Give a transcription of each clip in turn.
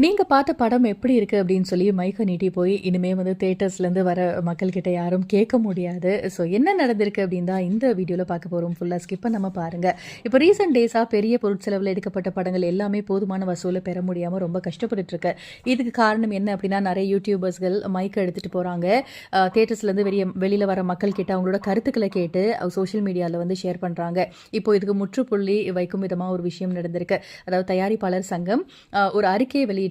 நீங்க பார்த்த படம் எப்படி இருக்கு அப்படின்னு சொல்லி மைக்க நீட்டி போய் இனிமே வந்து தியேட்டர்ஸ்லேருந்து வர மக்கள்கிட்ட யாரும் கேட்க முடியாது. ஸோ என்ன நடந்திருக்கு அப்படின்னு தான் இந்த வீடியோல பார்க்க போறோம். ஃபுல்லா ஸ்கிப் பண்ணாம பாருங்க. இப்போ ரீசென்ட் டேஸா பெரிய பொருட்செலவுல எடுக்கப்பட்ட படங்கள் எல்லாமே போதுமான வசூல பெற முடியாம ரொம்ப கஷ்டப்பட்டுட்டு இருக்கு. இதுக்கு காரணம் என்ன அப்படின்னா நிறைய யூடியூபர்ஸ்கள் மைக்க எடுத்துட்டு போறாங்க. தியேட்டர்ஸ்லேருந்து வெளியில வர மக்கள் கிட்ட அவங்களோட கருத்துக்களை கேட்டு சோஷியல் மீடியாவில் வந்து ஷேர் பண்றாங்க. இப்போ இதுக்கு முற்றுப்புள்ளி வைக்கும் விதமா ஒரு விஷயம் நடந்திருக்கு. அதாவது தயாரிப்பாளர் சங்கம் ஒரு அறிக்கையை வெளியிட்டிருக்காங்க.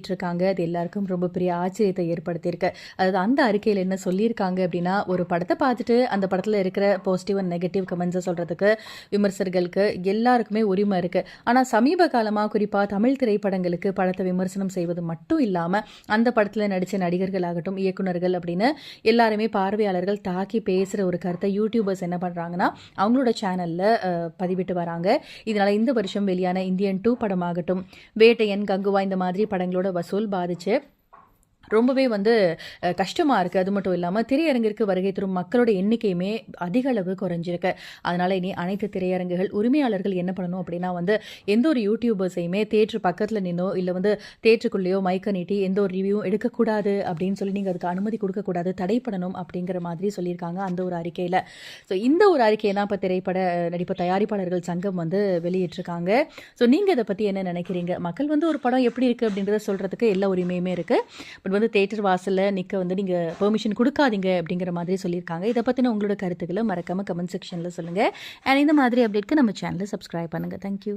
அது எல்லாருக்கும் ரொம்ப பெரிய ஆச்சரியத்தை ஏற்படுத்தியிருக்கு. அதாவது அந்த அறிக்கையில் என்ன சொல்லியிருக்காங்க அப்படின்னா, ஒரு படத்தை பார்த்துட்டு அந்த படத்தில் இருக்கிற பாசிட்டிவ் அண்ட் நெகட்டிவ் கமெண்ட்ஸை சொல்றதுக்கு விமர்சகர்களுக்கு எல்லாருக்குமே உரிமை இருக்கு. ஆனால் சமீப காலமாக குறிப்பாக தமிழ் திரைப்படங்களுக்கு படத்தை விமர்சனம் செய்வது மட்டும் இல்லாமல் அந்த படத்தில் நடித்த நடிகர்கள் ஆகட்டும், இயக்குநர்கள் அப்படின்னு எல்லாருமே பார்வையாளர்கள் தாக்கி பேசுகிற ஒரு கருத்தை யூடியூபர்ஸ் என்ன பண்ணுறாங்கன்னா அவங்களோட சேனலில் பதிவிட்டு வராங்க. இதனால இந்த வருஷம் வெளியான இந்தியன் 2 படமாகட்டும், வேட்டையன், கங்குவா இந்த மாதிரி படங்களோட வசூல் பாதிச்சு ரொம்பவே வந்து கஷ்டமாக இருக்குது. அது மட்டும் இல்லாமல் திரையரங்கிற்கு வருகை தரும் மக்களோட எண்ணிக்கையுமே அதிக அளவு குறைஞ்சிருக்கு. அதனால் இனி அனைத்து திரையரங்குகள் உரிமையாளர்கள் என்ன பண்ணணும் அப்படின்னா வந்து எந்த ஒரு யூடியூபர்ஸையுமே தேட்டர் பக்கத்தில் நின்னோ இல்லை வந்து தேட்டருக்குள்ளேயோ மைக்க நீட்டி எந்த ஒரு ரிவ்யூவும் எடுக்கக்கூடாது அப்படின்னு சொல்லி நீங்கள் அதுக்கு அனுமதி கொடுக்கக்கூடாது, தடை பண்ணணும் அப்படிங்கிற மாதிரி சொல்லியிருக்காங்க அந்த ஒரு அறிக்கையில். ஸோ இந்த ஒரு அறிக்கையை தான் இப்போ திரைப்பட நடிப்பு தயாரிப்பாளர்கள் சங்கம் வந்து வெளியிட்டிருக்காங்க. ஸோ நீங்கள் இதை பற்றி என்ன நினைக்கிறீங்க? மக்கள் வந்து ஒரு படம் எப்படி இருக்குது அப்படின்றத சொல்கிறதுக்கு எல்லா உரிமையுமே இருக்குது. பட் வந்து தேட்டர் வாசலில் நிற்க வந்து நீங்கள் பெர்மிஷன் கொடுக்காதீங்க அப்படிங்கிற மாதிரி சொல்லியிருக்காங்க. இதை பற்றின உங்களோட கருத்துக்களை மறக்காமல் கமெண்ட் செக்ஷனில் சொல்லுங்கள். அண்ட் இந்த மாதிரி அப்டேட்க்கு நம்ம சேனலை சப்ஸ்கிரைப் பண்ணுங்கள். தேங்க்யூ.